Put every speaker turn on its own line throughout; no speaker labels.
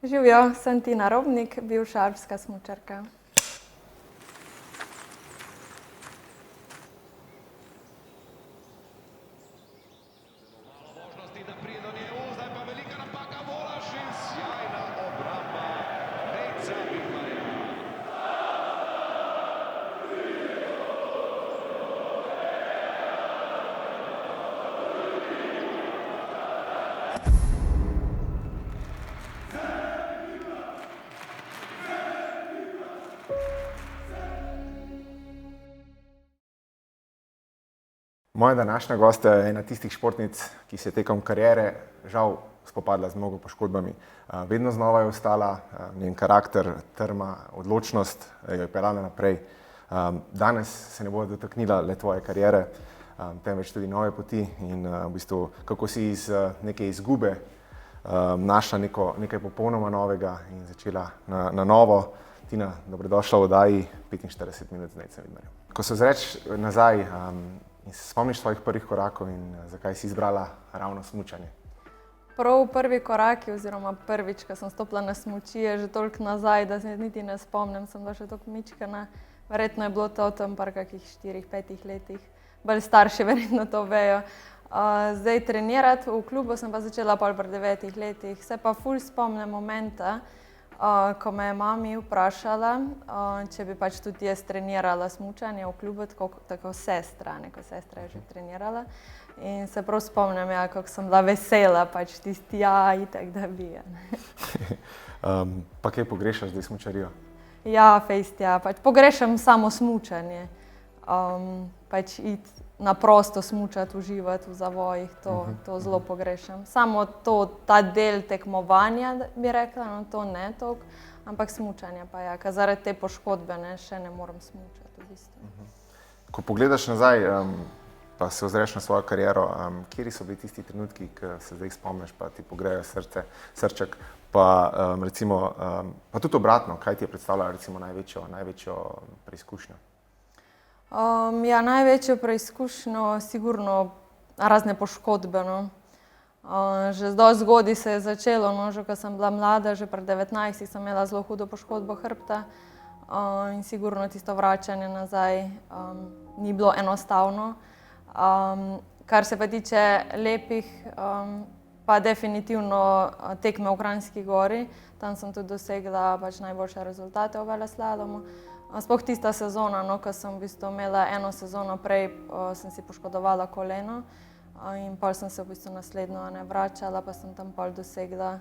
Živijo, sem Tina Robnik, bivša alpska smučarka.
Moja današnja gostja je ena tistih športnic, ki se je tekom kariere žal spopadla z mnogo poškodbami. Vedno znova je ostala, njen karakter, trma, odločnost jo je peljala naprej. Danes se ne bo dotaknila le tvoje kariere, temveč tudi nove poti in v bistvu kako si iz neke izgube našla nekaj popolnoma novega in začela na novo. Tina, dobrodošla v oddaji 45 minut z Nejcem Vidmarjem. Ko se ozreš nazaj in se spomniš svojih prvih korakov in zakaj si izbrala ravno smučanje?
Prav prvi koraki oziroma prvič, ko sem stopila na smuči, je že toliko nazaj, da se niti ne spomnim, sem bila še toliko mičkena. Verjetno je bilo to v tem par kakih 4-5 letih. Bolj starši verjetno to vejo. Zdaj trenirati v klubu sem pa začela pol pri 9 letih. Se pa ful spomnim momenta, ko me je mami vprašala, če bi pač tudi jaz trenirala smučanje v klubu, tako sestra, neko sestra je že trenirala. In se prav spomnim, ja, kako sem bila vesela, pač tisti, ja, itak da bi.
Pa kaj pogrešaš zdaj smučarijo?
Ja, fejst, ja, pač pogrešam samo smučanje. Pač iti na prosto smučati, uživati v zavojih, to zelo pogrešam. Samo ta del tekmovanja, bi rekla, no to ne toliko, ampak smučanje pa ja, ker zaradi te poškodbe še ne morem smučati v bistvu.
Ko pogledaš nazaj, pa se ozreš na svojo kariero, kateri so bili tisti trenutki, ki se zdaj spomniš, pa ti pogrejo srček, pa recimo, pa tudi obratno, kaj ti je predstavljalo recimo največjo preizkušnjo?
Ja, največjo preizkušnjo sigurno razne poškodbe, no. Že dosti zgodaj se je začelo, no, že ko sem bila mlada, že pri 19 sem imela zelo hudo poškodbo hrbta in sigurno tisto vračanje nazaj ni bilo enostavno. Kar se pa tiče lepih, pa definitivno tekme v Kranjski Gori, tam sem tudi dosegla pač najboljše rezultate v veleslalomu. Sploh tista sezona, no, ko sem v bistvu imela eno sezono prej, sem si poškodovala koleno in pol sem se v bistvu naslednjo vračala, pa sem tam pol dosegla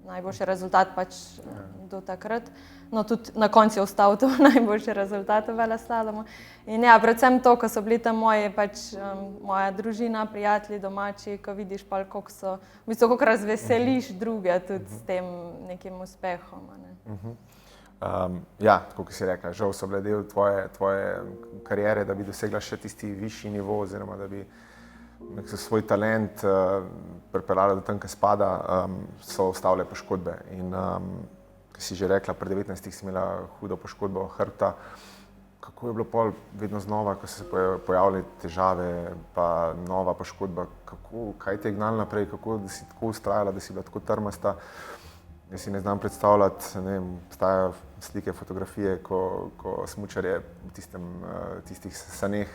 najboljši rezultat pač do takrat. No, tudi na koncu je ostal to najboljši rezultat v veleslalomu. In ja, predvsem to, ko so bili tam moji pač moja družina, prijatelji, domači, ko vidiš pol, koliko koliko razveseliš druge tudi s tem nekim uspehom, a ne.
Ja, tako kot si rekla, žal so bile del tvoje kariere, da bi dosegla še tisti višji nivo oziroma da bi svoj talent pripeljala do tam, kjer spada, so ostale poškodbe. In ko si že rekla, pri 19 si imela hudo poškodbo hrbta, kako je bilo pol vedno znova, ko so se pojavile težave, pa nova poškodba, kaj te je gnalo naprej, da si tako vztrajala, da si bila tako trmasta? Jaz si ne znam predstavljati, ne vem, obstajajo slike, fotografije, ko smučarje v tistih saneh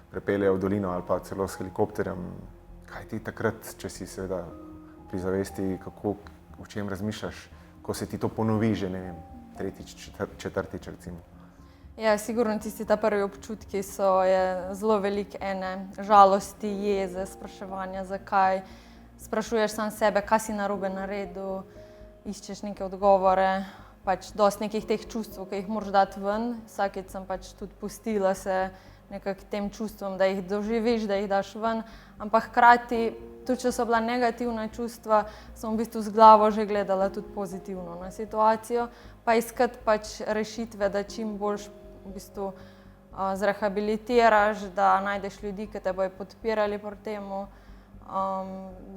prepeljejo v dolino ali pa celo s helikopterjem. Kaj ti takrat, če si seveda pri zavesti, o čem razmišljaš, ko se ti to ponovi že, ne vem, tretjič, četrtič recimo?
Ja, sigurno tisti ta prvi občutki je zelo veliko ene žalosti, jeze, spraševanja, zakaj. Sprašuješ sam sebe, kaj si narobe naredil, iščeš neke odgovore, pač dosti nekih teh čustv, ki jih moraš dati ven. Vsakič sem pač tudi pustila se nekako tem čustvom, da jih doživiš, da jih daš ven, ampak hkrati, tudi če so bila negativna čustva, sem v bistvu z glavo že gledala tudi pozitivno na situacijo, pa iskati pač rešitve, da čim boljš v bistvu zrehabilitiraš, da najdeš ljudi, ki te bojo podpirali pri temu.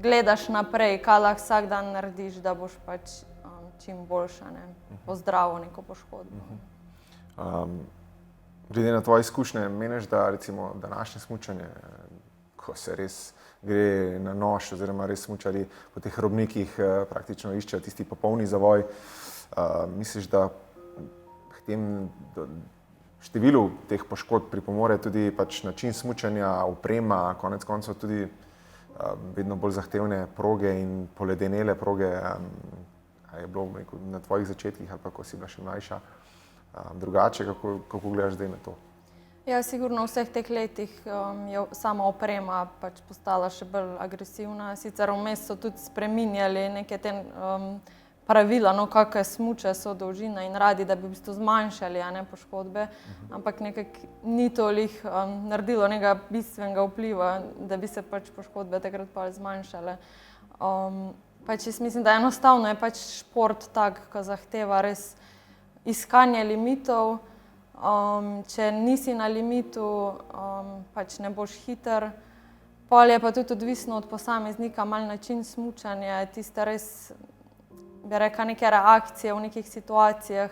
Gledaš naprej, kaj lahko vsak dan narediš, da boš pač čim boljša, pozdravil neko poškodbo.
Glede na tvoje izkušnje, meniš, da recimo današnje smučanje, ko se res gre na nož, oziroma res smučarji po teh robnikih praktično iščejo tisti popolni zavoj. Misliš, da k tem številu teh poškodb pripomore tudi pač način smučanja, oprema, konec koncev tudi vedno bolj zahtevne proge in poledenele proge? A je bilo na tvojih začetkih ali pa ko si bila še mlajša drugače, kako gledaš zdaj na to?
Ja, sigurno v vseh teh letih je sama oprema pač postala še bolj agresivna. Sicer vmes so tudi spreminjali neke te pravila, no, kakšne smuče so dolžine in radi, da bi v bistvu zmanjšali, a ne, poškodbe, ampak nekako ni toliko naredilo nekega bistvenega vpliva, da bi se pač poškodbe takrat pa zmanjšale. Pač jaz mislim, da enostavno je pač šport tak, ki zahteva res iskanje limitov. Če nisi na limitu, pač ne boš hiter. Pol je pa tudi odvisno od posameznika, malo način smučanja, tiste res, bi rekla, neke reakcije v nekih situacijah,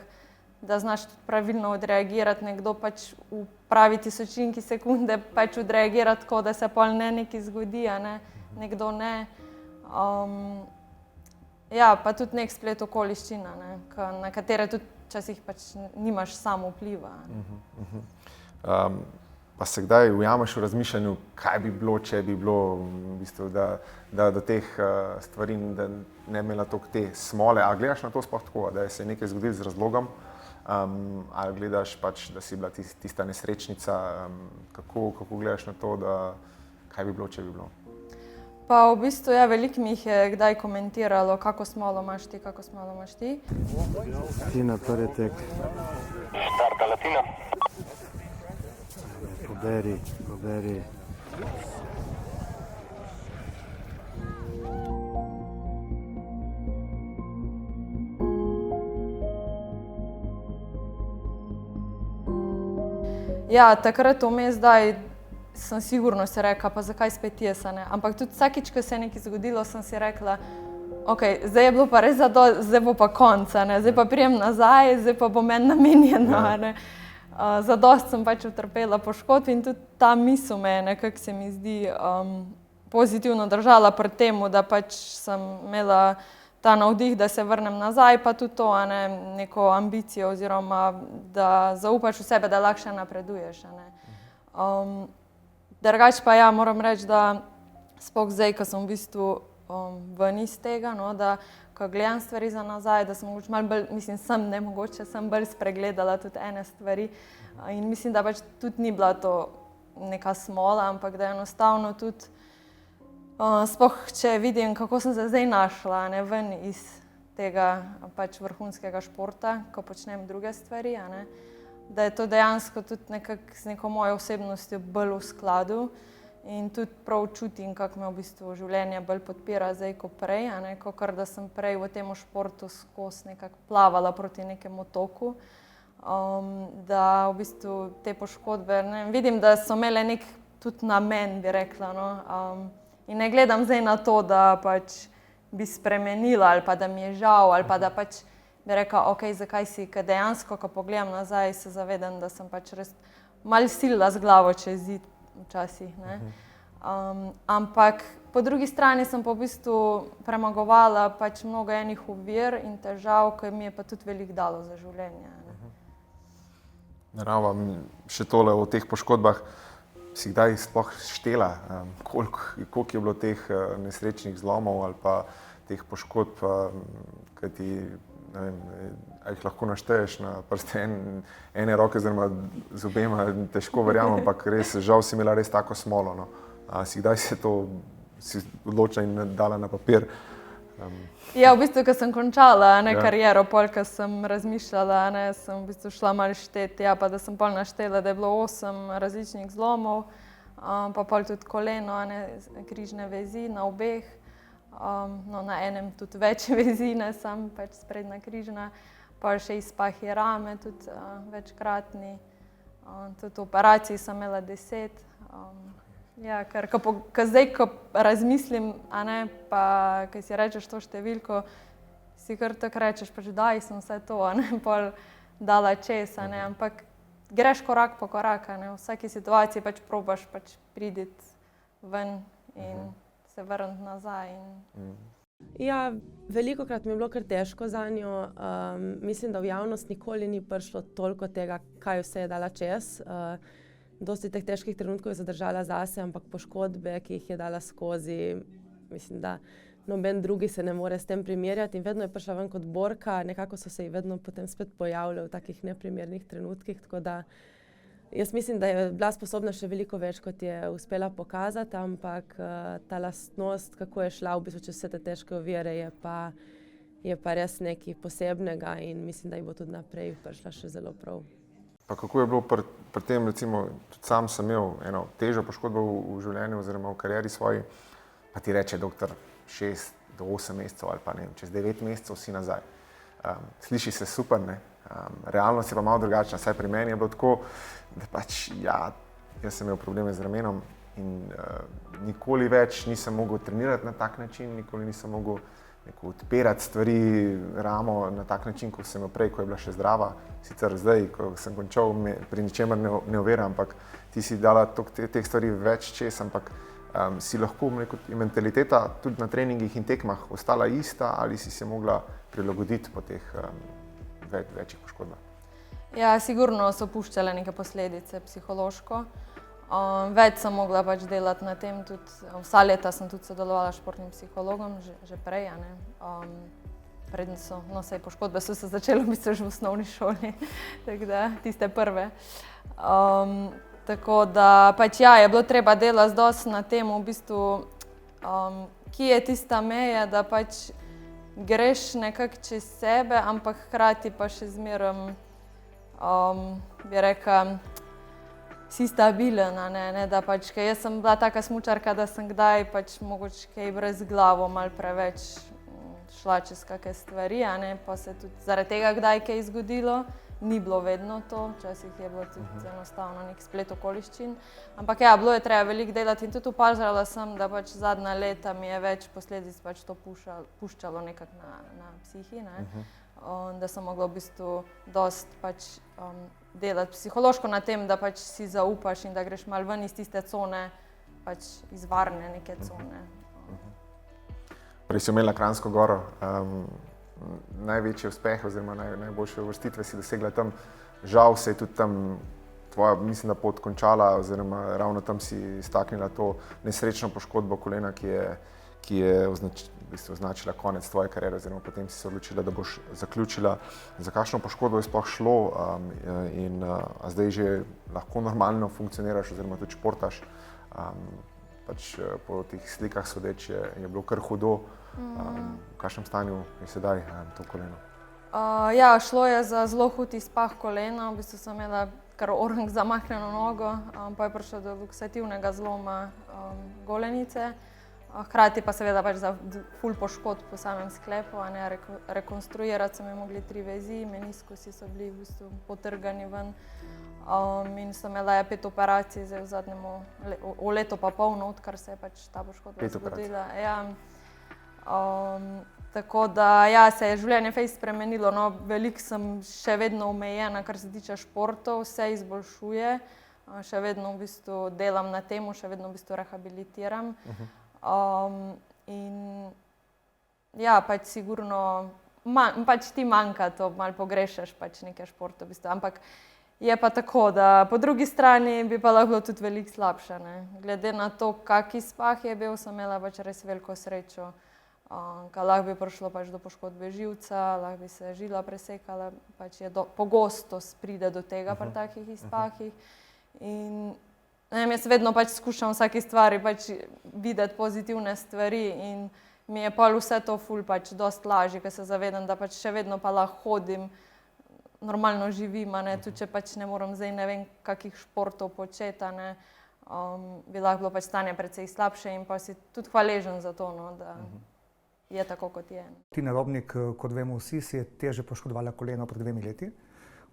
da znaš tudi pravilno odreagirati. Nekdo pač v pravi tisočinki sekunde pač odreagira tako, da se pol ne nekaj zgodi, a ne, nekdo ne. Ja, pa tudi nek splet okoliščina, ne, na katere tudi včasih pač nimaš samo vpliva.
Pa se kdaj ujameš v razmišljanju, kaj bi bilo, če bi bilo, v bistvu, da do teh stvari da ne imela toliko te smole? A gledaš na to sploh tako, da se je nekaj zgodilo z razlogom? Ali gledaš pač, da si bila tista nesrečnica? Kako gledaš na to, da kaj bi bilo, če bi bilo?
Pa v bistvu, ja, veliko mi jih je kdaj komentiralo, kako smolo imaš ti, kako smolo imaš ti.
Tina, prvi tek.
Starta Latina.
Poberi.
Ja, takrat vmes zdaj sem sigurno si rekla, pa zakaj spet jaz, a ne. Ampak tudi vsakič, ko se je nekaj zgodilo, sem si rekla, okej, zdaj je bilo pa res zdaj bo pa konec, a ne, zdaj pa prijem nazaj, zdaj pa bo meni namenjeno, a ne. Zadosti sem pač utrpela poškodb in tudi ta misel me je nekako, se mi zdi, pozitivno držala pri temu, da pač sem imela ta navdih, da se vrnem nazaj, pa tudi to, a ne, neko ambicijo oziroma, da zaupaš v sebe, da lahko še napreduješ, a ne. Drugače pa ja, moram reči, da sploh zdaj, ko sem v bistvu ven iz tega, no, da ko gledam stvari za nazaj, da sem mogoče malo bolj, mislim, sem bolj spregledala tudi ene stvari in mislim, da pač tudi ni bila to neka smola, ampak da enostavno tudi, sploh če vidim, kako sem se zdaj našla, ne, ven iz tega pač vrhunskega športa, ko počnem druge stvari, a ne, da je to dejansko tudi nekako z neko mojo osebnostjo bolj v skladu in tudi prav čutim, kako me v bistvu življenje bolj podpira zdaj kot prej, a ne, kakor da sem prej v tem športu skozi nekako plavala proti nekemu toku, da v bistvu te poškodbe, ne, vidim, da so imele nek tudi namen, bi rekla, no, in ne gledam zdaj na to, da pač bi spremenila ali pa da mi je žal ali pa da pač bi rekla, okej, zakaj si, ker dejansko, ko pogledam nazaj, se zavedam, da sem pač res malo silila z glavo čez zid včasih, ne. Ampak po drugi strani sem pa v bistvu premagovala pač mnogo enih ovir in težav, ki mi je pa tudi veliko dalo za življenje, ne.
Narava, še tole o teh poškodbah, si kdaj sploh štela, koliko je bilo teh nesrečnih zlomov ali pa teh poškodb, ki ti, ne vem, a jih lahko našteješ na prste ene roke, oziroma z obema, težko verjamem, ampak res, žal si imela res tako smolo, no. Si kdaj se to si odločila in dala na papir?
Ja, v bistvu, ko sem končala, ne, kariero, pol, ko sem razmišljala, ne, sem v bistvu šla malo štet, ja, pa da sem pol naštela, da je bilo 8 različnih zlomov, pa pol tudi koleno, ne, križne vezi na obeh. No, na enem tudi več vezi, ne samo pač sprednja križna, pa še izpahi rame, tudi večkratni, tudi operacij sem imela 10. Ja, ker zdaj, ko razmislim, a ne, pa ko si rečeš to številko, si kar tako rečeš, pač daj sem vse to, a ne, pol dala čez, a ne, ampak greš korak po korak, a ne, v vsaki situaciji pač probaš pač priti ven in se vrniti nazaj.
Ja, velikokrat mi je bilo kar težko zanjo. Mislim, da v javnost nikoli ni prišlo toliko tega, kaj vse je dala čez. Dosti teh težkih trenutkov je zadržala zase, ampak poškodbe, ki jih je dala skozi, mislim, da noben drugi se ne more s tem primerjati in vedno je prišla ven kot borka, nekako so se ji vedno potem spet pojavljali v takih neprimernih trenutkih, tako da jaz mislim, da je bila sposobna še veliko več, kot je uspela pokazati, ampak ta lastnost, kako je šla v bistvu čez vse te težke ovire, je pa res nekaj posebnega in mislim, da ji bo tudi naprej prišla še zelo prav.
Pa kako je bilo pri tem, recimo, tudi sam sem imel eno težjo poškodbo v življenju oziroma v karieri svoji, pa ti reče doktor 6 do 8 mesecev ali pa ne, čez 9 mesecev si nazaj. Sliši se super, ne? Realnost je pa malo drugačna, saj pri meni je bilo tako, da pač ja, jaz sem imel probleme z ramenom in nikoli več nisem mogel trenirati na tak način, nikoli nisem mogel odpirati stvari, ramo na tak način, kot sem imel prej, ko je bila še zdrava. Sicer zdaj, ko sem končal, pri ničemer ne ovira, ampak ti si dala teh stvari več čez, ampak si lahko mentaliteta tudi na treningih in tekmah ostala ista ali si se mogla prilagoditi po teh večjih poškodbah?
Ja, sigurno so puščale neke posledice psihološko. Več sem mogla pač delati na tem, tudi vsa leta sem tudi sodelovala s športnim psihologom, že prej, a ne. Preden so, no sej poškodbe so se začele v bistvu že v osnovni šoli, tako da tiste prve. Tako da pač ja, je bilo treba delati dosti na tem, v bistvu, kje je tista meja, da pač greš nekako čez sebe, ampak hkrati pa še zmeraj, bi rekla, si stabilen, a ne, da pač, ker jaz sem bila taka smučarka, da sem kdaj pač mogoče kaj brez glavo malo preveč šla čez kakšne stvari, a ne, pa se tudi zaradi tega kdaj kaj zgodilo. Ni bilo vedno to, včasih je bilo tudi enostavno nek splet okoliščin. Ampak ja, bilo je treba veliko delati in tudi opazila sem, da pač zadnja leta mi je več posledic pač to puščalo nekako na psihi, ne. Da sem mogla v bistvu dosti pač delati psihološko na tem, da pač si zaupaš in da greš malo ven iz tiste cone, pač iz varne neke cone.
Prej si omenila Kranjsko Goro. Največji uspeh oziroma najboljše uvrstitve si dosegla tam. Žal se je tudi tam tvoja, mislim, da pot končala oziroma ravno tam si staknila to nesrečno poškodbo kolena, ki je označila konec tvoje kariere oziroma potem si se odločila, da boš zaključila. Za kakšno poškodbo je sploh šlo in a zdaj že lahko normalno funkcioniraš oziroma tudi športaš? Pač po teh slikah sodeč je bilo kar hudo. V kakšnem stanju je sedaj to koleno?
Ja, šlo je za zelo hud izpah kolena, v bistvu sem imela kar orang zamaknjeno nogo, pa je prišlo do luksativnega zloma golenice. Hkrati pa seveda pač za ful poškodb po samem sklepu, a ne, rekonstruirati so mi mogli 3 vezi, meniskusi so bili v bistvu potrgani ven. In sem imela 5 operacij zdaj v zadnjem letu pa pol, odkar se je pač ta poškodba zgodila. Ja. Tako da ja, se je življenje fejst spremenilo, no, veliko sem še vedno omejena, kar se tiče športov, vse izboljšuje, še vedno v bistvu delam na tem, še vedno v bistvu rehabilitiram. In ja, pač sigurno, pač ti manjka to, malo pogrešaš pač neke športe v bistvu, ampak je pa tako, da po drugi strani bi pa lahko bilo tudi veliko slabše, ne. Glede na to, kak izpah je bil, sem imela pač res veliko srečo, ker lahko bi prišlo pač do poškodbe živca, lahko bi se žila presekala, pač je pogosto pride do tega pri takih izpahih. In ne vem, jaz vedno pač skušam v vsaki stvari pač videti pozitivne stvari in mi je pol vse to ful pač dosti lažje, ker se zavedam, da pač še vedno pa lahko hodim, normalno živim, a ne, tudi če pač ne morem zdaj ne vem kakih športov početi, a ne, bi lahko bilo pač stanje precej slabše in pa si tudi hvaležen za to, no, da je tako, kot je.
Tina Robnik, kot vemo vsi, si je težje poškodovala koleno pred 2 leti.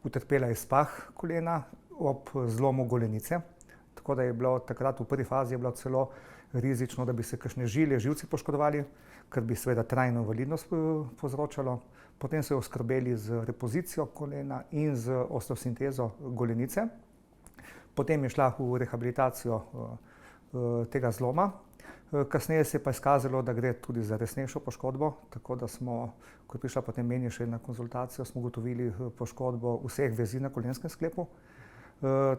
Utrpela je izpah kolena ob zlomu golenice, tako da je bilo takrat v prvi fazi je bilo celo rizično, da bi se kakšne živci poškodovali, kar bi seveda trajno invalidnost povzročalo. Potem so jo oskrbeli z repozicijo kolena in z osteosintezo golenice. Potem je šla v rehabilitacijo tega zloma. Kasneje se je pa izkazalo, da gre tudi za resnejšo poškodbo, tako da smo, ko je prišla potem meni še na konzultacijo, smo ugotovili poškodbo vseh vezi na kolenskem sklepu.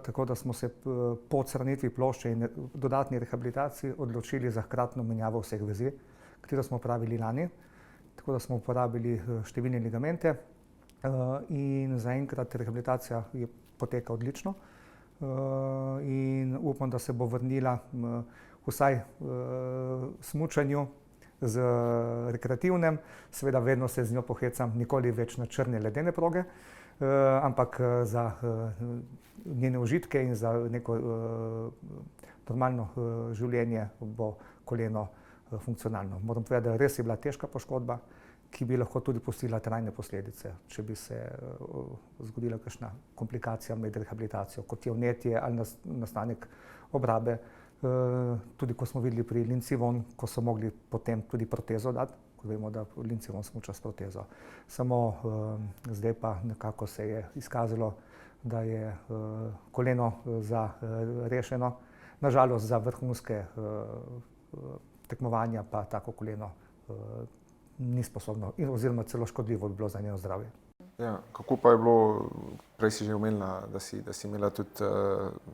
Tako da smo se po odstranitvi plošče in dodatni rehabilitaciji odločili za hkratno menjavo vseh vezi, katero smo opravili lani. Tako da smo uporabili številne ligamente in zaenkrat rehabilitacija poteka odlično in upam, da se bo vrnila vsaj smučanju z rekreativnem, seveda vedno se z njo pohecam, nikoli več na črne ledene proge, ampak za njene užitke in za neko normalno življenje bo koleno funkcionalno. Moram povedati, da res je bila težka poškodba, ki bi lahko tudi pustila trajne posledice, če bi se zgodila kakšna komplikacija med rehabilitacijo, kot je vnetje ali nastanek obrabe. Tudi ko smo videli pri Lindsey Vonn, ko so mogli potem tudi protezo dati, ko vemo, da Lindsey Vonn smuča s protezo. Samo zdaj pa nekako se je izkazalo, da je koleno rešeno. Nažalost za vrhunske tekmovanja pa tako koleno ni sposobno oziroma celo škodljivo bi bilo za njeno zdravje.
Ja, kako pa je bilo, prej si že omenila, da si imela tudi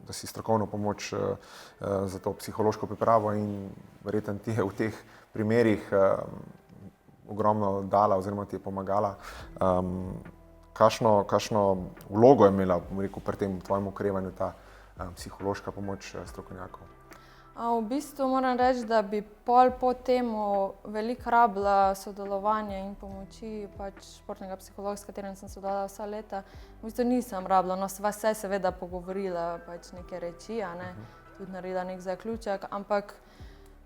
da si strokovno pomoč za to psihološko pripravo in verjetno ti je v teh primerih ogromno dala oziroma ti je pomagala. Kakšno vlogo je imela, rekel, pri tem tvojem okrevanju ta psihološka pomoč strokovnjakov?
V bistvu moram reči, da bi pol po temu veliko rabila sodelovanja in pomoči športnega psihologa, s katerim sem sodelovala vsa leta. V bistvu nisem rabila, no sva se seveda pogovorila, neke reči, tudi naredila nek zaključek, ampak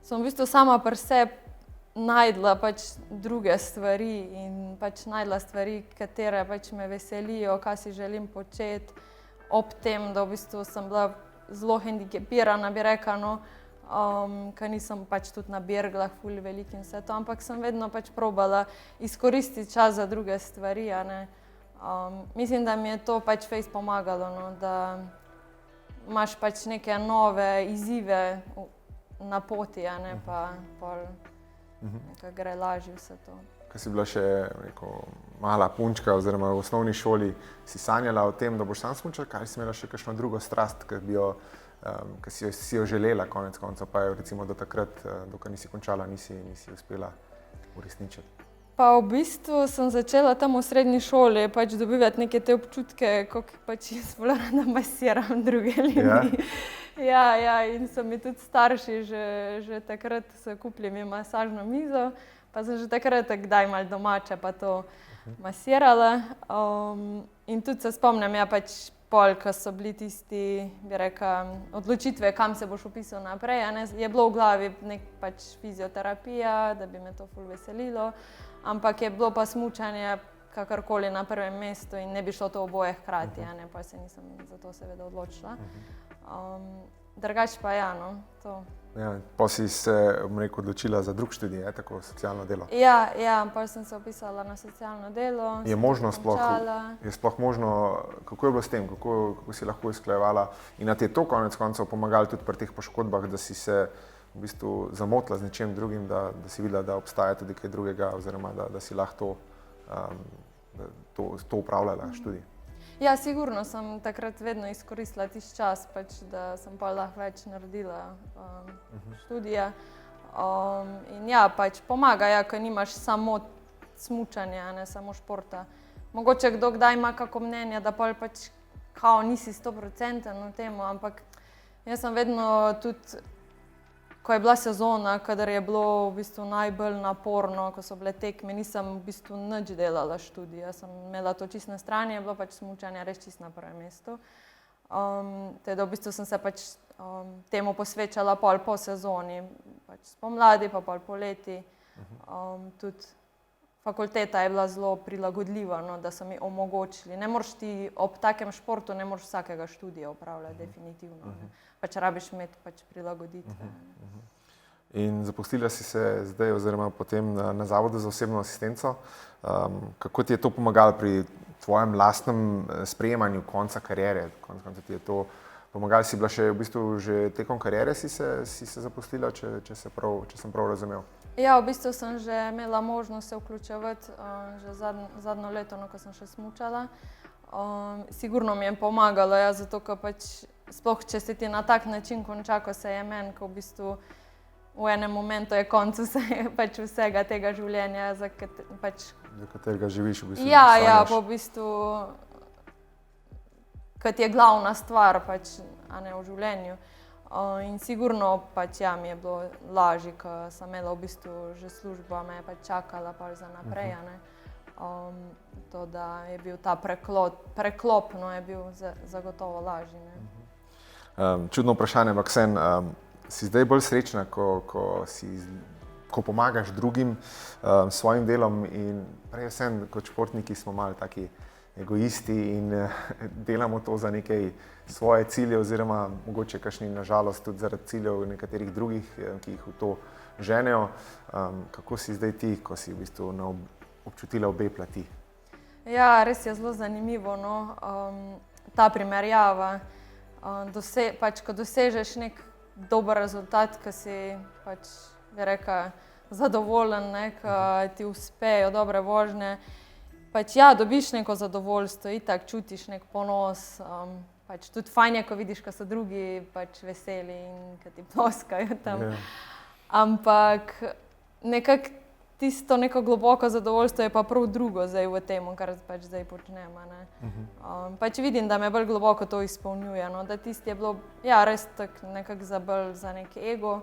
sem v bistvu sama pri sebi najdla druge stvari in najdla stvari, katere me veselijo, kaj si želim početi, ob tem, da v bistvu sem bila zelo hendikepirana, bi rekla, no, ker nisem tudi na berglah ful velik in vse to, ampak sem vedno probala izkoristiti čas za druge stvari, mislim, da mi je to fejst pomagalo, no, da imaš neke nove izzive na poti, pa pol nekako gre lažje vse to.
Ko si bila še mala punčka oziroma v osnovni šoli, si sanjala o tem, da boš sam smučala, ali si imela še kakšno drugo strast, ki si jo želela konec koncev, pa jo recimo do takrat, dokaj nisi končala, nisi uspela uresničiti?
Pa v bistvu sem začela tam v srednji šoli dobivati neke te občutke, kako jaz bolj rada masiram druge ljudi. Ja, in so mi tudi starši že takrat kupili mi masažno mizo, pa sem že takrat kdaj malo domače pa to masirala. In tudi se spomnim, pol, ko so bili tisti, bi rekla, odločitve, kam se boš vpisal naprej, je bilo v glavi fizioterapija, da bi me to ful veselilo, ampak je bilo pa smučanje kakorkoli na prvem mestu in ne bi šlo to oboje hkrati, pa se nisem za to seveda odločila. Drugače pa ja, no, to.
Ja, pa si se, odločila za drug študij, tako socialno delo?
Ja, pa sem se vpisala na socialno delo.
Je možno sploh možno, kako je bilo s tem, kako si lahko usklajevala in na te to konec koncev pomagalo tudi pri teh poškodbah, da si se v bistvu zamotila z nečem drugim, da si videla, da obstaja tudi kaj drugega oziroma da si lahko to upravljala študij?
Ja, sigurno sem takrat vedno izkoristila tisti čas, da sem pa lahko več naredila študija. In ja, pomaga, ko nimaš samo smučanja, ne samo športa. Mogoče kdo kdaj ima kako mnenje, da kao nisi 100% v tem, ampak jaz sem vedno tudi, ko je bila sezona, kadar je bilo v bistvu najbolj naporno, ko so bile tekme, nisem v bistvu nič delala študija. Sem imela to čisto na strani, je bilo smučanje res čisto na prvem mestu. Teda v bistvu sem se temu posvečala pol po sezoni, spomladi pa pol poleti. Tudi fakulteta je bila zelo prilagodljiva, no, da so mi omogočili. Ne moreš ti ob takem športu, ne moreš vsakega študija opravljati, definitivno. Rabiš imeti prilagoditve.
In zaposlila si se zdaj oziroma potem na Zavodu za osebno asistenco. Kako ti je to pomagalo pri tvojem lastnem sprejemanju konca kariere? Konec koncev ti je to pomagali si bila še v bistvu že tekom kariere, si se zaposlila, če sem prav razumel.
Ja, v bistvu sem že imela možnost se vključevati že zadnjo leto, ko sem še smučala. Sigurno mi je pomagalo, ja, zato ker pač sploh, če se ti na tak način konča, ko se je meni, ko v bistvu v enem momentu je konc pač vsega tega življenja, za
katerega živiš v bistvu.
Ja, po v bistvu, kot je glavna stvar pač, a ne, v življenju. In sigurno pač ja, mi je bilo lažje, ker sem imela v bistvu že službo, me je pač čakala pač za naprej, a ne. To, da je bil ta preklop, no, je bil zagotovo lažji, ne.
Čudno vprašanje, ampak si zdaj bolj srečna, ko pomagaš drugim svojim delom in prej vsem kot športniki smo malo taki egoisti in delamo to za nekaj svoje cilje oziroma mogoče kakšni nažalost tudi zaradi ciljev nekaterih drugih, ki jih v to ženejo. Kako si zdaj ti, ko si v bistvu občutila obe plati?
Ja, res je zelo zanimivo, no. Ta primerjava. Pač, ko dosežeš nek dober rezultat, ko si pač, bi rekla, zadovoljen, ne, ko ti uspejo dobre vožnje, pač ja, dobiš neko zadovoljstvo, itak čutiš nek ponos, pač tudi fajn je, ko vidiš, ko so drugi pač veseli in ko ti ploskajo tam. Ampak nekako tisto neko globoko zadovoljstvo je pa prav drugo zdaj v tem, kar pač zdaj počnem, a ne. Pač vidim, da me bolj globoko to izpolnjuje, no, da tisti je bilo, ja, res tako nekako bolj za nek ego,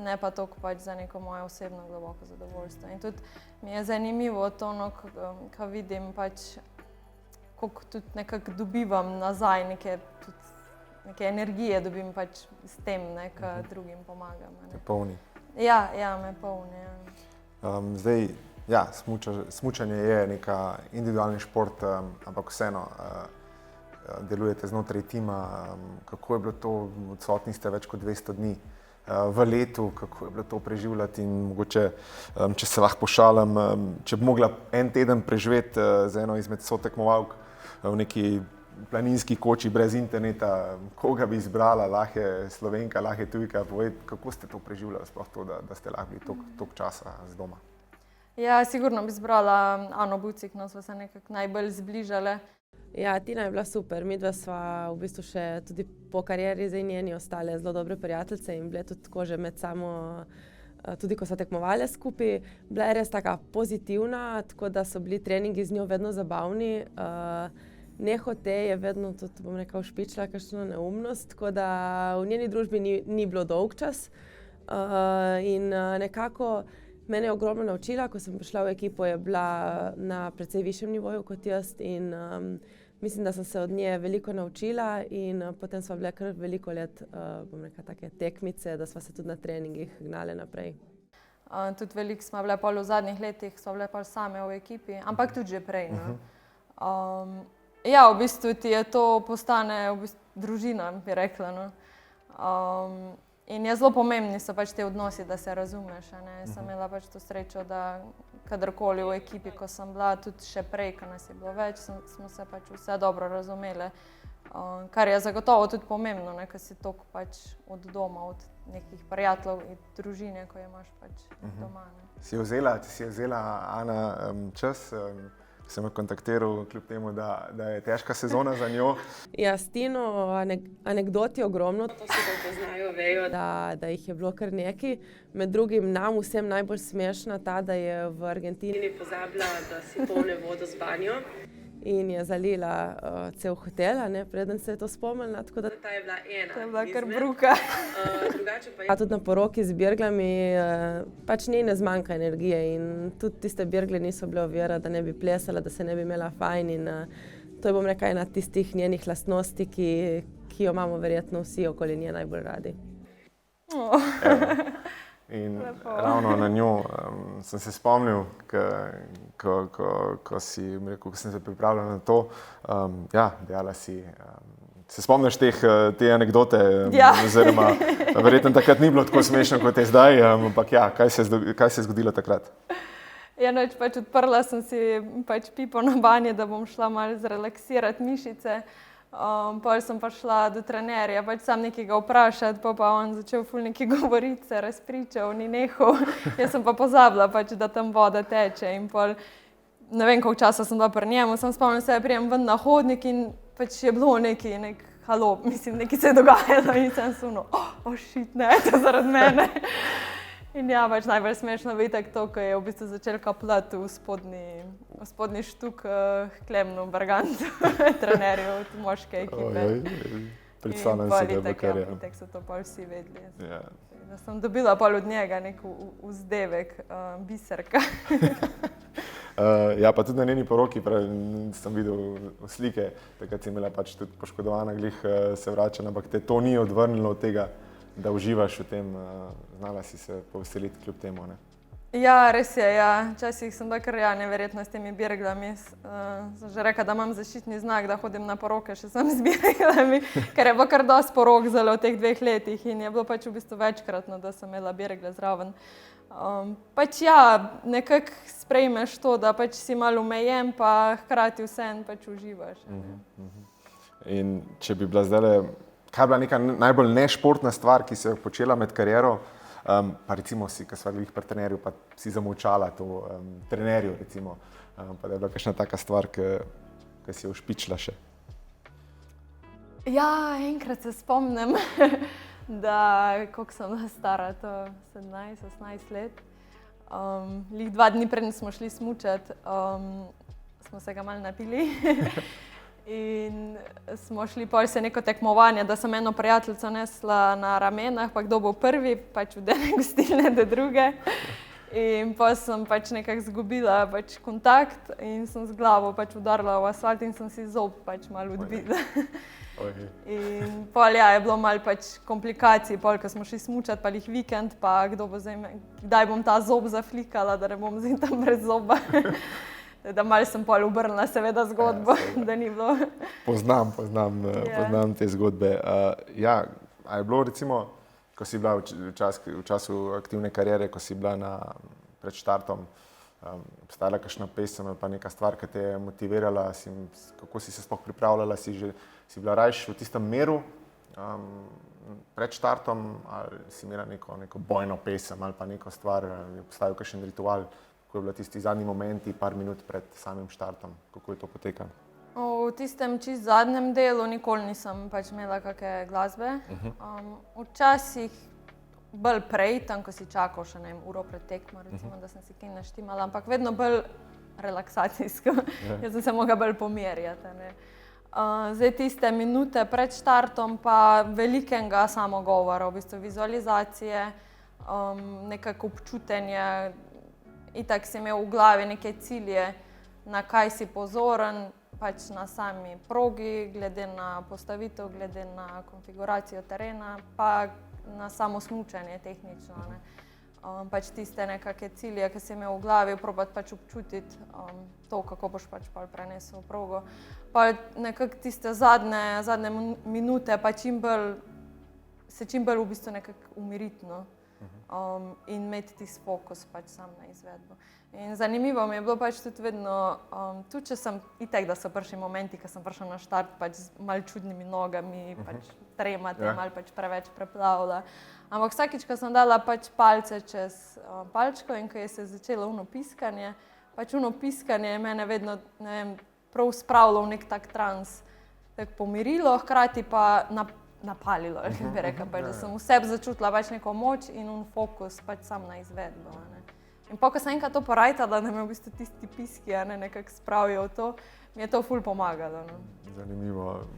ne pa toliko pač za neko moje osebno globoko zadovoljstvo. In tudi mi je zanimivo to, no, ko vidim pač, koliko tudi nekako dobivam nazaj, neke energije dobim pač s tem, ne, ko drugim pomagam, a ne.
Te polni.
Ja, me polni, ja.
Zdaj, ja, smučanje je neka individualni šport, ampak vseeno delujete znotraj tima. Kako je bilo to, odsotni ste več kot 200 dni v letu, kako je bilo to preživljati in mogoče, če se lahko pošalim, če bi mogla en teden preživeti z eno izmed sotekmovalk v neki planinski koči brez interneta, koga bi izbrala, lahko je Slovenka, lahko je tujka, povej, kako ste to preživljali, sploh to, da ste lahko bili toliko časa z doma?
Ja, sigurno bi izbrala Ano Bucik, no, sva se nekako najbolj zbližale.
Ja, Tina je bila super, midva sva v bistvu še tudi po karieri zdaj njeni ostale zelo dobre prijateljice in bile tudi tako že med samo, tudi ko so tekmovale skupaj, bila je res taka pozitivna, tako da so bili treningi z njo vedno zabavni. Nehote je vedno tudi, bom rekla, ušpičila kakšno neumnost, tako da v njeni družbi ni bilo dolgčas. In nekako mene je ogromno naučila, ko sem prišla v ekipo, je bila na precej višjem nivoju kot jaz in mislim, da sem se od nje veliko naučila in potem sva bile kar veliko let, bom rekla, take tekmice, da sva se tudi na treningih gnale naprej.
Tudi veliko smo bile pol v zadnjih letih, sva bile pol same v ekipi, ampak tudi že prej, no. Ja, v bistvu ti je to postane v bistvu družina, bi rekla, no. In je zelo pomembni so pač te odnosi, da se razumeš, a ne. Sem imela pač to srečo, da kadarkoli v ekipi, ko sem bila, tudi še prej, ko nas je bilo več, smo se pač vse dobro razumele, kar je zagotovo tudi pomembno, ne, ko si toliko pač od doma, od nekih prijateljev in družine, ko je imaš pač doma, ne.
Si je vzela, Ana, čas? Sem jo kontaktiral, kljub temu, da je težka sezona za njo.
Ja, s Tino anekdoti ogromno, to se ga poznajo, vejo, da jih je bilo kar nekaj. Med drugim nam vsem najbolj smešna ta, da je v Argentini pozabila, da si polne vodo z banjo in je zalila cel hotel, ne, preden se je to spomnila, tako da ta je bila ena.
To je bila kar bruka.
Drugače pa tudi na poroki z birglami, pač njej ne zmanjka energije in tudi tiste birgle niso bile ovira, da ne bi plesala, da se ne bi imela fajn in to je, bom rekla, ena tistih njenih lastnosti, ki jo imamo verjetno vsi okoli nje najbolj radi.
In ravno na njo sem se spomnil, ko sem se pripravljal na to, ja, dejala si, se spomniš te anekdote, oziroma verjetno takrat ni bilo tako smešno, kot je zdaj, ampak ja, kaj se je zgodilo takrat?
Ja, noč pač odprla sem si pač pipo na banje, da bom šla malo zrelaksirati mišice. Pol sem pa šla do trenerja, pač sam nekega vprašati, pa on začel ful nekaj govoriti, se razpričal, ni nehal. Jaz sem pa pozabila, pač, da tam voda teče in pol, ne vem, koliko časa sem bila pri njemu, sem spomnila se, prijem ven na hodnik in pač je bilo nekaj, halo, mislim, nekaj se je dogajalo in sem suno, shit, ne, to zaradi mene. In ja, pač najbolj smešno vitek to, ko je v bistvu začel kapljati v spodnji štuk Klemnu Bergantu, trenerju od moške ekipe.
Predstavljam si, da je bilo kar je.
Itak so to pol vsi vedeli.
Ja.
Da sem dobila pol od njega nek vzdevek, biserka.
Ja, pa tudi na njeni poroki, sem videl slike, takrat si imela pač tudi poškodovana, glih se vrača, ampak te to ni odvrnilo od tega, da uživaš v tem, znala si se poveseliti kljub temu, ne?
Ja, res je, ja. Včasih sem bila kar neverjetna s temi birglami. Sem že rekla, da imam zaščitni znak, da hodim na poroke še sam z birglami, ker je bilo kar dosti porok zelo v teh 2 letih in je bilo pač v bistvu večkratno, da sem imela birgle zraven. Pač ja, nekako sprejmeš to, da pač si malo omejen, pa hkrati vseeno pač uživaš.
In če bi bila zdajle, kaj je bila neka najbolj nešportna stvar, ki si jo počela med kariero, pa recimo si, ko sva glih pri trenerju, pa si zamolčala to trenerju, recimo, pa da je bila kakšna taka stvar, ki si jo ušpičila še?
Ja, enkrat se spomnim, da, koliko sem bila stara, to 17-18 let. Lih 2 dni preden smo šli smučat, smo se ga malo napili. In smo šli pol se neko tekmovanje, da sem eno prijateljico nesla na ramenah, pa kdo bo prvi, pač od ene gostilne do druge. In pa sem pač nekako izgubila pač kontakt in sem z glavo pač udarila v asfalt in sem si zob pač malo odbila. In pol ja, je bilo malo pač komplikacij, pol, ko smo šli smučat, pa lih vikend, pa kdaj bom ta zob zaflikala, da ne bom zdaj tam brez zoba. Da malo sem pol obrnila seveda zgodbo, da ni bilo.
Poznam te zgodbe. Ja, a je bilo recimo, ko si bila v času aktivne kariere, ko si bila pred štartom, obstajala kakšna pesem ali pa neka stvar, ki te je motivirala, kako si se sploh pripravljala, si bila rajš v tistem miru pred štartom ali si imela neko bojno pesem ali pa neko stvar, je obstajal kakšen ritual? Ko je bilo tisti zadnji momenti, par minut pred samim štartom, kako je to potekalo?
V tistem čist zadnjem delu nikoli nisem pač imela kakšne glasbe. Včasih bolj prej, tam ko si čakal še uro pred tekmo, recimo, da sem si kaj naštimala, ampak vedno bolj relaksacijsko. Jaz sem se mogla bolj pomirjati. Zdaj tiste minute pred štartom pa velikega samogovora, v bistvu vizualizacije, nekako občutenje. Itak si imel v glavi neke cilje, na kaj si pozoren, pač na sami progi, glede na postavitev, glede na konfiguracijo terena, pa na samo smučanje tehnično. Pač tiste nekake cilje, ki si imel v glavi, probati pač občutiti to, kako boš pač prenesel v progo. Pa nekako tiste zadnje minute pa čim bolj v bistvu nekako umiriti. In imeti tisti fokus pač sam na izvedbo. In zanimivo mi je bilo pač tudi vedno, tudi če sem itek, da so prišli momenti, ko sem prišla na štart pač z malo čudnimi nogami, pač tremate, malo pač preveč preplavila. Ampak vsakič, ko sem dala pač palce čez palčko in ko je se začelo piskanje, pač piskanje je mene vedno, ne vem, prav spravilo v nek tak trans, tako pomirilo, hkrati pa napalilo, bi rekla, pač, da sem v sebi začutila pač neko moč in fokus pač sam na izvedbo. In ko sem enkrat to porajtala, da me v bistvu tisti piski nekako spravijo v to, mi je to ful pomagalo.
Zanimivo,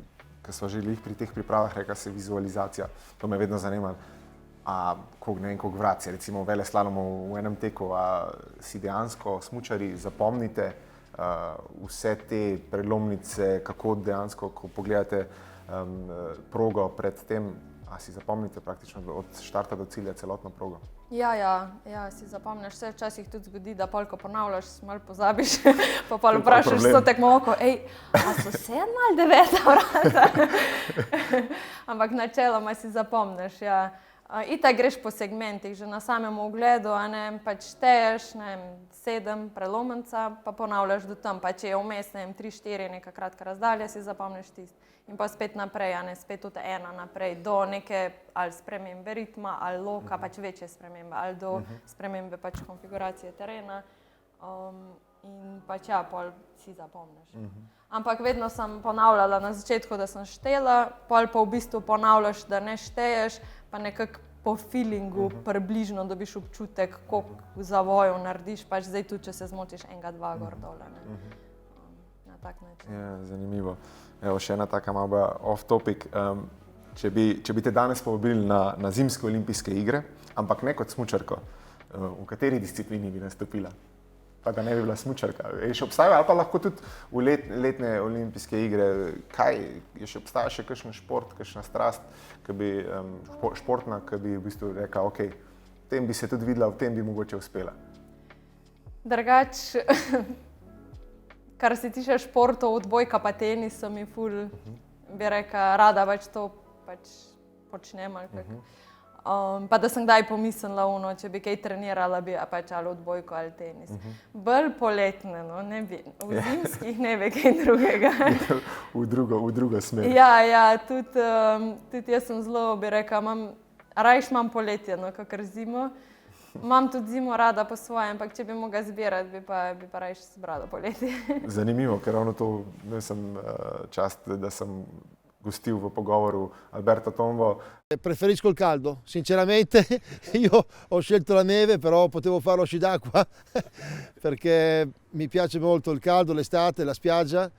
ko smo že pri teh pripravah, rekla se vizualizacija, to me vedno zanima. Koliko vrat si recimo v veleslalomu v enem teku, si dejansko smučari zapomnite vse te prelomnice, kako dejansko, ko pogledate progo pred tem, a si zapomnite praktično od štarta do cilja celotno progo?
Ja, si zapomniš, se včasih tudi zgodi, da pol, ko ponavljaš, malo pozabiš, pa pol vprašaš so tekmovko, a so 7 ali 9 vrata? Ampak načeloma si zapomniš, ja. Itak greš po segmentih, že na samem ogledu, a ne, pač šteješ, ne vem, 7 prelomnica, pa ponavljaš do tam, pa če je vmes, ne vem, 3-4 neka kratka razdalja, si zapomniš tisti. In pa spet naprej, a ne, spet od 1 naprej do neke ali spremembe ritma, ali loka, pač večje spremembe, ali do spremembe pač konfiguracije terena. In pač ja, pol si zapomniš. Ampak vedno sem ponavljala na začetku, da sem štela, pol pa v bistvu ponavljaš, da ne šteješ, pa nekako po feelingu približno dobiš občutek, koliko zavojev narediš, pač zdaj tudi, če se zmotiš enega, dva gor dole. Na tak način.
Ja, zanimivo. Evo, še ena taka malo off topic. Če bi te danes povabili na zimske olimpijske igre, ampak ne kot smučarko, v kateri disciplini bi nastopila? Pa da ne bi bila smučarka. Še obstaja, ali pa lahko tudi v letne olimpijske igre, obstaja še kakšen šport, kakšna strast, športna, ki bi v bistvu rekla, ok, v tem bi se tudi videla, v tem bi mogoče uspela.
Drugač, kar se tiče športov, odbojka pa tenis so mi ful, bi rekla, rada pač to pač počnem ali kako. Pa da sem kdaj pomislila, če bi kaj trenirala, bi pač ali odbojko ali tenis. Bolj poletne, no, ne bi, v zimskih ne bi kaj drugega.
V drugo smer.
Ja, tudi jaz sem zelo, bi rekla, rajš imam poletje, no, kakor zimo. Imam tudi zimo rada po svojem, ampak če bi mogla zbirati, bi pa rajš zbrala poletje.
Zanimivo, ker ravno to, sem čast, da sem gostil v pogovoru Alberto Tombo.
Preferisco il caldo, sinceramente. Io ho scelto la neve, però potevo farlo sci d'acqua perché mi piace molto il caldo, l'estate, la spiaggia.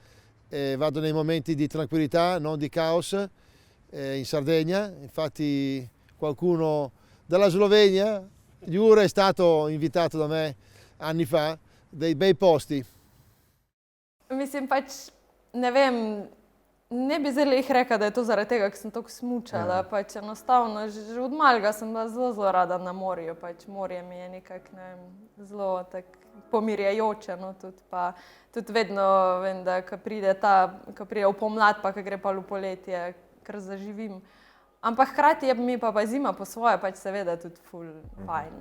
Vado nei momenti di tranquillità, non di caos, in Sardegna. Infatti qualcuno dalla Slovenia, Jure, è stato invitato da me anni fa, dei bei posti.
Mislim pač, ne vem, ne bi zelo rekla, da je to zaradi tega, ker sem toliko smučala. Pač enostavno, že od malega sem bila zelo rada na morju. Pač morje mi je nekako, ne vem, zelo tako pomirjajoče, no, tudi. Pa tudi vedno vem, da ko pride v pomlad, pa ko gre pa v poletje, kar zaživim. Ampak hkrati je mi pa zima po svoje, pač seveda tudi ful fajn.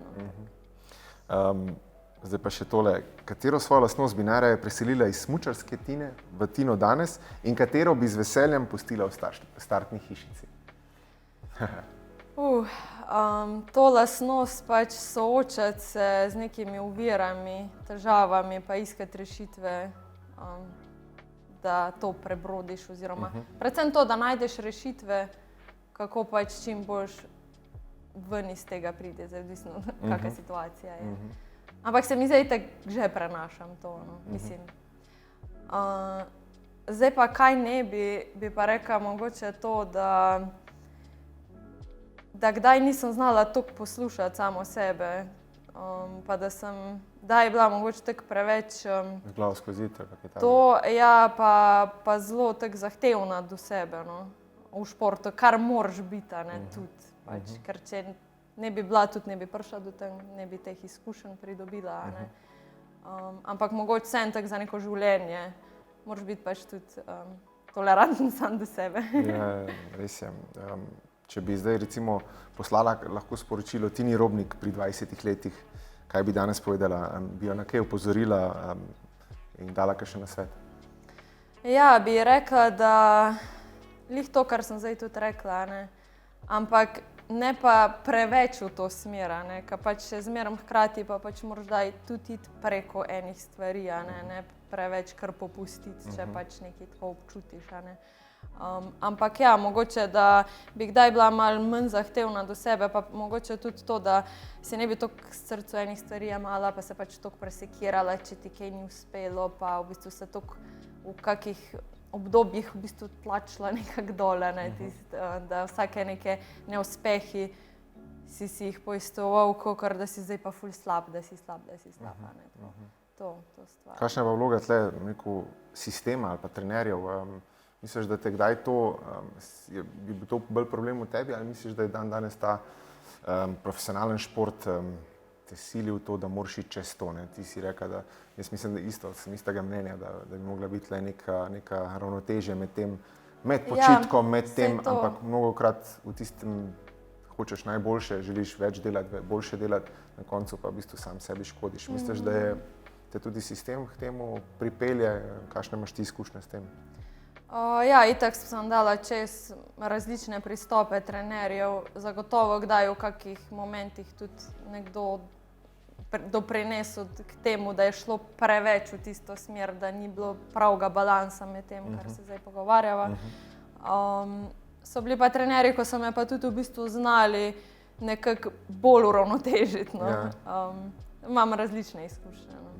Zdaj pa še tole, katero svojo lastnost bi najraje preselila iz smučarske Tine v Tino danes in katero bi z veseljem pustila v startni hišici?
To lastnost pač soočati se z nekimi ovirami, težavami, pa iskati rešitve, da to prebrodiš oziroma predvsem to, da najdeš rešitve, kako pač čim boljš ven iz tega pride, zdaj odvisno, kakšna situacija je. Ampak se mi zdaj tako že prenašam to, no, mislim. Zdaj pa kaj ne bi pa rekla mogoče to, da kdaj nisem znala toliko poslušati samo sebe, pa da je bila mogoče tako preveč
Glavo skozi zid, ali kaj takega.
to, ja, pa zelo tako zahtevna do sebe, no, v športu, kar moraš biti, a ne, tudi, pač, ker če ne bi bila, tudi ne bi prišla do tem, ne bi teh izkušenj pridobila, a ne. Ampak mogoče vseeno tako za neko življenje, moraš biti pač tudi toleranten sam do sebe.
Ja, res je. Če bi zdaj recimo poslala lahko sporočilo Tini Robnik pri 20 letih, kaj bi danes povedala? Bi jo na kaj opozorila in dala kakšen nasvet?
Ja, bi rekla, da glih to, kar sem zdaj tudi rekla, ne, ampak ne pa preveč v to smer, ne, ker pač še zmeraj hkrati pa pač moraš daj tudi iti preko enih stvari, ne preveč kar popustiti, če pač nekaj tako občutiš, ne. Ampak ja, mogoče, da bi kdaj bila malo manj zahtevna do sebe, pa mogoče tudi to, da si ne bi toliko srcu enih stvari jemala, pa se pač toliko presekirala, če ti kaj ni uspelo, pa v bistvu se toliko v kakih obdobjih v bistvu tlačila nekako dole, ne, da vsake neke neuspehi si jih poistoval, kakor da si zdaj pa ful slab, da si slab, ne. To stvar.
Kakšna je pa vloga tle neko sistema ali pa trenerjev? Misliš, da te kdaj to, bi bil to bolj problem v tebi, ali misliš, da je danes ta profesionalen šport te sili v to, da moraš iti čez to, ne? Ti si rekla, da jaz mislim, da sem istega mnenja, da bi mogla biti tle neka ravnotežje med tem, med počitkom, med tem, ampak mnogokrat v tistem hočeš najboljše, želiš več delati, boljše delati, na koncu pa v bistvu sam sebi škodiš. Misliš, da te tudi sistem k temu pripelje, kakšne imaš ti izkušnje s tem?
Ja, itak sem dala čez različne pristope trenerjev, zagotovo kdaj v kakih momentih tudi nekdo doprinesel k temu, da je šlo preveč v tisto smer, da ni bilo pravega balansa med tem, kar se zdaj pogovarjava. So bili pa trenerji, ko so me pa tudi v bistvu znali nekako bolj uravnotežiti. No. Imam različne izkušnje. No.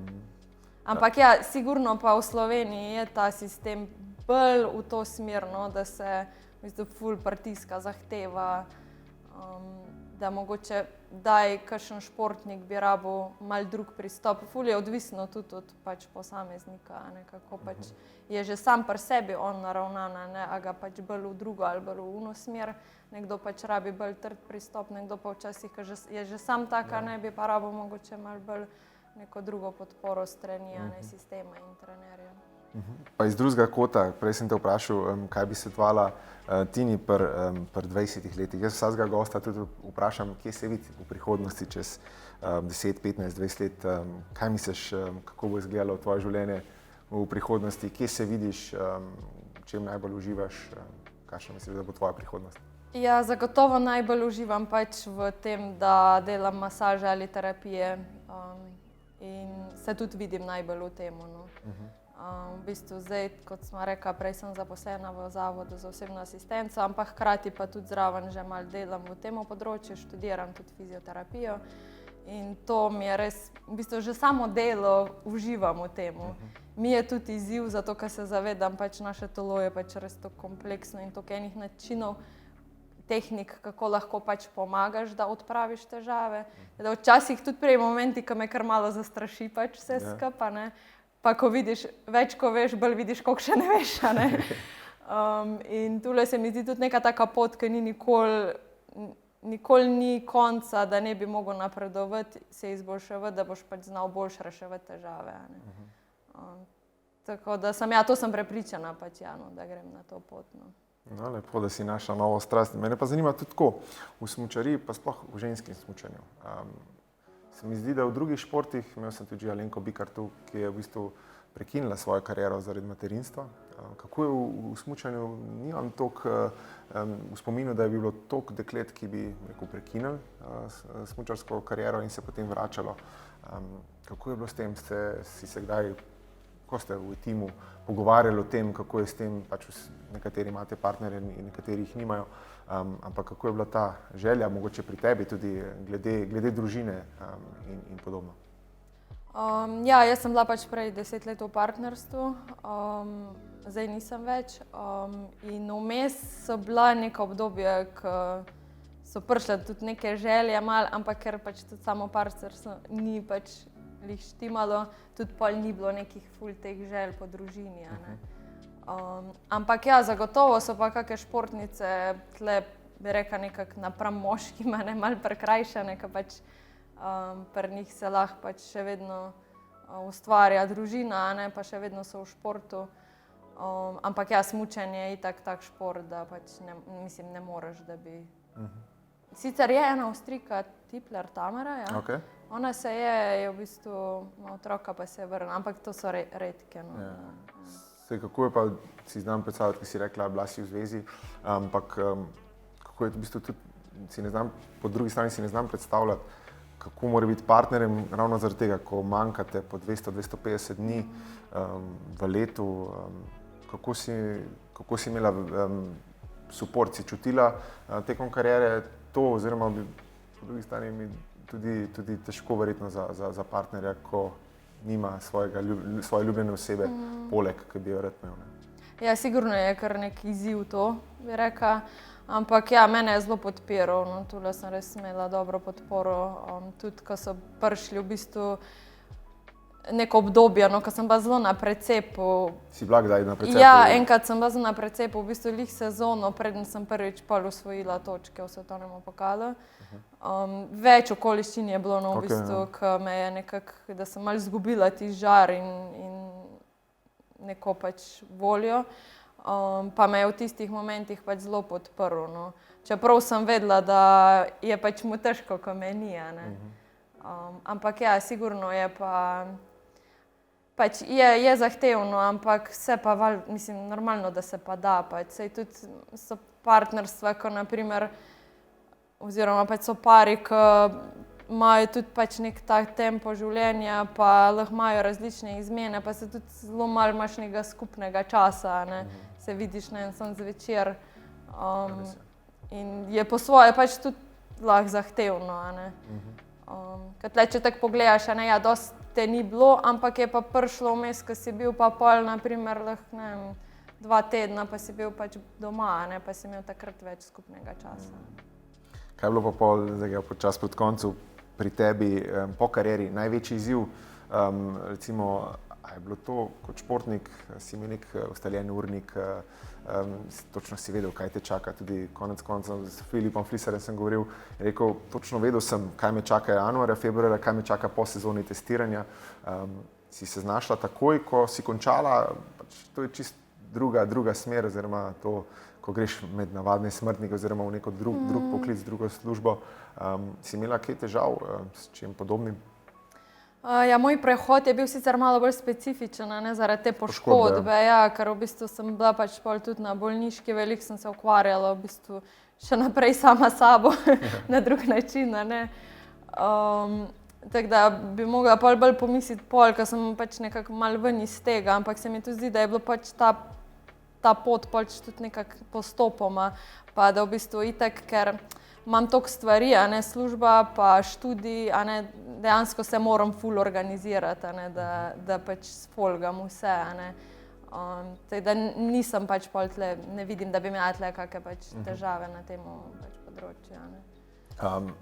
Ampak ja, sigurno pa v Sloveniji je ta sistem bolj v to smer, no, da se v bistvu ful pritiska, zahteva, da mogoče daj kakšen športnik bi rabil mal drug pristop. Ful je odvisno tudi od pač posameznika, nekako pač je že sam pri sebi on naravnan, ne, a ga pač bolj v drugo ali bolj v uno smer. Nekdo pač rabi bolj trd pristop, nekdo pa včasih, ker je že sam taka, ne bi pa rabil mogoče mal bolj neko drugo podporo strani, ne, sistema in trenerja.
Pa iz drugega kota, prej sem te vprašal, kaj bi svetovala Tini pri 20 letih. Jaz vsakega gosta tudi vprašam, kje se vidi v prihodnosti čez 10, 15, 20 let. Kaj misliš, kako bo izgledalo tvoje življenje v prihodnosti, kje se vidiš, čem najbolj uživaš, kakšna misliš, da bo tvoja prihodnost?
Ja, zagotovo najbolj uživam pač v tem, da delam masaže ali terapije in se tudi vidim najbolj v tem. No. V bistvu zdaj, kot smo rekla, prej sem zaposlena v Zavodu za osebno asistenco, ampak hkrati pa tudi zraven že malo delam v tem področju, študiram tudi fizioterapijo in to mi je res, v bistvu že samo delo uživam v tem. Mi je tudi izziv, zato ker se zavedam, pač naše telo je pač res to kompleksno in toliko enih načinov, tehnik, kako lahko pač pomagaš, da odpraviš težave. Da včasih tudi prej momenti, ko me kar malo zastraši pač vse skupaj, ne. Pa ko vidiš, več ko veš, bolj vidiš, koliko še ne veš, ne. In tule se mi zdi tudi neka taka pot, ki ni nikoli ni konca, da ne bi mogel napredovati, se izboljševati, da boš pač znal boljše reševati težave, ne. Tako da to sem prepričana pač, ja, no, da grem na to pot, no.
No, lepo, da si našla novo strast. Mene pa zanima tudi tako, v smučariji, pa sploh v ženskem smučanju. Se mi zdi, da v drugih športih, imel sem tudi Alenko Bikar tu, ki je v bistvu prekinila svojo kariero zaradi materinstva. Kako je v smučanju? Nimam toliko v spominu, da je bilo toliko deklet, ki bi prekinili smučarsko kariero in se potem vračalo. Kako je bilo s tem? Si se kdaj, ko ste v timu pogovarjali o tem, kako je s tem, pač nekateri imate partnerje in nekateri jih nimajo, ampak kako je bila ta želja, mogoče pri tebi tudi glede družine in podobno?
Ja, jaz sem bila pač prej 10 let v partnerstvu, zdaj nisem več in vmes so bila neka obdobja, ko so prišle tudi neke želje malo, ampak ker pač tudi samo partnerstvo ni pač lih štimalo, tudi pol ni bilo nekih ful teh želj po družini, ne. Ampak ja, zagotovo so pa kakšne športnice tle, bi rekla, nekako napram moškima, ne, malo prekrajšane, ker pač pri njih se lahko pač še vedno ustvarja družina, ne, pa še vedno so v športu. Ampak ja, smučanje je itak tak šport, da pač ne moreš, da bi... Sicer je ena Avstrijka, Tipler Tamara, ja.
Okay.
Ona se je v bistvu otroka pa se je vrnila, ampak to so redke. No.
Ja. Kako je pa, si znam predstavljati, ki si rekla, bila si v zvezi, ampak kako je v bistvu tudi, po drugi strani si ne znam predstavljati, kako mora biti partnerjem ravno zaradi tega, ko manjkate po 200-250 dni v letu, kako si imela suport, si čutila tekom kariere to, oziroma bi po drugi strani mi tudi težko verjetno za partnerja, ko nima svoje ljubljene osebe poleg, ki bi jo rad imel.
Ja, sigurno je kar nek izziv to, bi rekla, ampak ja, mene je zelo podpiral, no, tule sem res imela dobro podporo, tudi ko so prišli v bistvu neko obdobje, no, ko sem bila zelo na precepu.
Si bila kdaj na precepu?
Ja, enkrat sem bila zelo na precepu, v bistvu lih sezono, preden sem prvič pol osvojila točke v svetovnem pokalu. Več okoliščin je bilo, no, v bistvu, ko me je nekako, da sem malo izgubila ti žar in neko pač voljo. pa me je v tistih momentih pač zelo podprl. No. Čeprav sem vedela, da je pač mu težko, ko me ni. Ampak ja, sigurno je pač je zahtevno, ampak se pa, mislim, normalno, da se pa da. Pač. Sej tudi so partnerstva, ko naprimer, oziroma pač so pari, ki imajo tudi pač nek tak tempo življenja, pa lahko imajo različne izmene, pa se tudi zelo malo imaš nekega skupnega časa, ne. Se vidiš na en sam zvečer. In je po svoje pač tudi lahko zahtevno, a ne. Ker tle, če tako pogledaš, a ne, ja, dosti te ni bilo, ampak je pa prišlo vmes, ko si bil pa pol, naprimer, lahko, ne vem, 2 tedna, pa si bil pač doma, a ne, pa si imel takrat več skupnega časa.
Kaj je bilo pa pol, zdaj ga počas proti koncu, pri tebi po karieri največji izziv? Recimo, a je bilo to kot športnik, si imel nek ustaljen urnik, točno si vedel, kaj te čaka, tudi konec koncev s Filipom Fliserjem sem govoril, je rekel, točno vedel sem, kaj me čaka januarja, februarja, kaj me čaka po sezoni testiranja. Si se znašla takoj, ko si končala, pač to je čist druga smer, oziroma to, ko greš med navadne smrtnike oziroma v neko drug poklic, drugo službo. Si imela kaj težav s čim podobnim?
Ja, moj prehod je bil sicer malo bolj specifičen, ne, zaradi te poškodbe, ja, ker v bistvu sem bila pač pol tudi na bolniški, veliko sem se ukvarjala v bistvu še naprej sama s sabo na drug način, ne. Tako da bi mogla pol bolj pomisliti pol, ker sem pač nekako malo ven iz tega, ampak se mi tudi zdi, da je bilo pač ta pot pač tudi nekako postopoma, pa da v bistvu itak, ker imam toliko stvari, a ne, služba pa študij, a ne, dejansko se moram ful organizirati, a ne, da pač sfolgam vse, a ne. Tako da nisem pač pol tle, ne vidim, da bi imela tle kakšne pač težave na tem pač področju, a ne.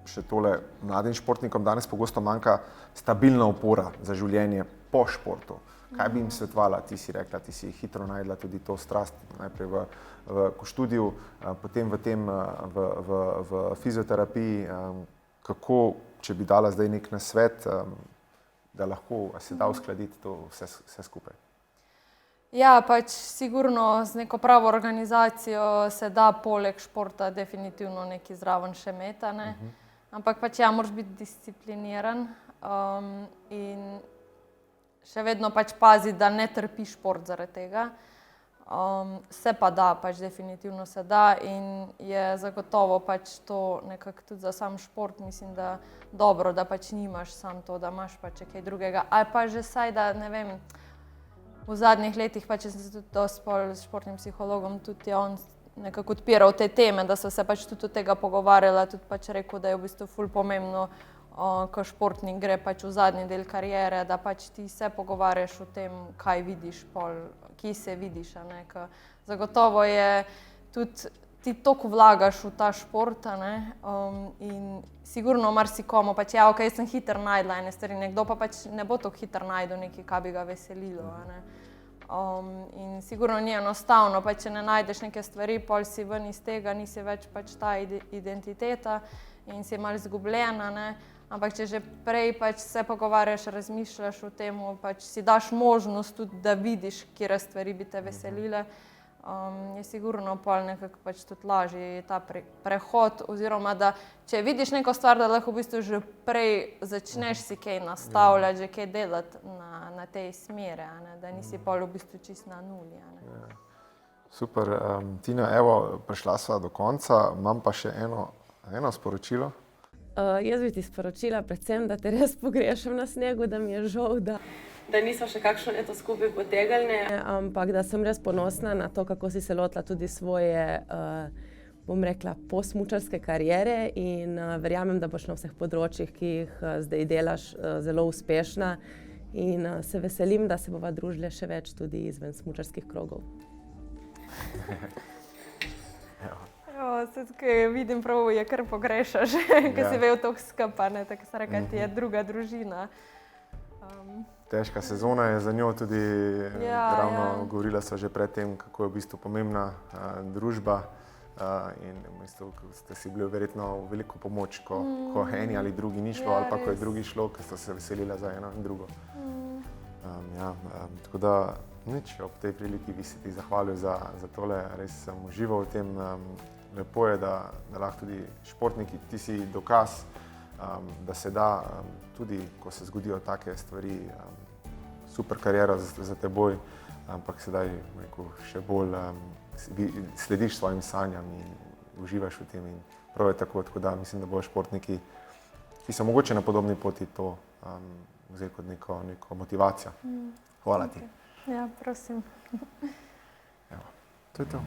Še tole, mladim športnikom danes pogosto manjka stabilna opora za življenje po športu. Kaj bi jim svetovala? Ti si rekla, ti si hitro najdla tudi to strast, najprej v študiju, potem v fizioterapiji. Kako, če bi dala zdaj nek nasvet, da lahko se da uskladiti to vse skupaj?
Ja, pač sigurno z neko pravo organizacijo se da poleg športa definitivno nekaj zraven še imeti, ne. Ampak pač ja, moraš biti discipliniran in še vedno pač paziti, da ne trpi šport zaradi tega. Se pa da, pač definitivno se da in je zagotovo pač to nekako tudi za sam šport, mislim, da dobro, da pač nimaš samo to, da imaš pač kaj drugega. Ali pa že saj, da ne vem, v zadnjih letih pač sem se tudi dosti s športnim psihologom, tudi on nekako odpiral te teme, da so se pač tudi od tega pogovarjala, tudi pač rekel, da je v bistvu ful pomembno, ko športnik gre pač v zadnji del kariere, da pač ti se pogovarjaš o tem, kaj vidiš pol, kje se vidiš, a ne, ker zagotovo je tudi, ti toliko vlagaš v ta šport, a ne, in sigurno marsikomu pač, ja, okej, sem hitro najdla ene stvari, nekdo pa pač ne bo tako hitro najdel nekaj, kaj bi ga veselilo, a ne. In sigurno ni enostavno, pač če ne najdeš neke stvari, pol si ven iz tega, nisi več pač ta identiteta in si malo izgubljena, ne. Ampak če že prej pač se pogovarjaš, razmišljaš o tem, pač si daš možnost tudi, da vidiš, katere stvari bi te veselile, je sigurno pol nekako pač tudi lažji ta prehod, oziroma da če vidiš neko stvar, da lahko v bistvu že prej začneš si kaj nastavljati, že kaj delati na tej smeri, a ne, da nisi pol v bistvu čisto na nuli, a ne.
Super, Tina, evo, prišla sva do konca, imam pa še eno sporočilo.
Jaz bi ti sporočila predvsem, da te res pogrešam na snegu, da mi je žal, da nismo še kakšno leto skupaj potegnili, ampak da sem res ponosna na to, kako si se lotila tudi svoje, bom rekla, posmučarske kariere in verjamem, da boš na vseh področjih, ki jih zdaj delaš, zelo uspešna in se veselim, da se bova družile še več tudi izven smučarskih krogov.
Se tukaj vidim prav, je kar pogrešaš, ker si bil toliko skupaj, ne, tako se reka, ti je druga družina.
Težka sezona je za njo tudi, ravno govorila sva že pred tem, kako je v bistvu pomembna družba in v bistvu ste si bili verjetno v veliko pomoč, ko eni ali drugi ni šlo, ali pa ko je drugi šlo, ker ste se veselila za eno in drugo. Tako da Nič, ob tej priliki bi se ti zahvalil za tole, res sem užival v tem. Lepo je, da lahko tudi športniki, ti si dokaz, da se da tudi, ko se zgodijo take stvari, super kariera za teboj, ampak sedaj rekel, še bolj slediš svojim sanjam in uživaš v tem. In prav je tako, da mislim, da bodo športniki, ki so mogoče na podobni poti, to vzeli kot neko motivacijo. Hvala ti.
Ja, prosim.
Evo, to je to.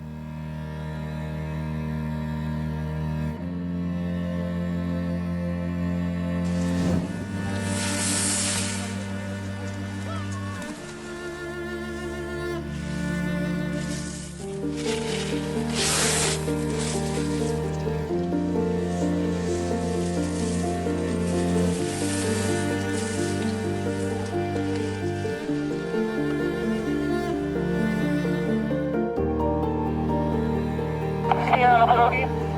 Stina na podłogi.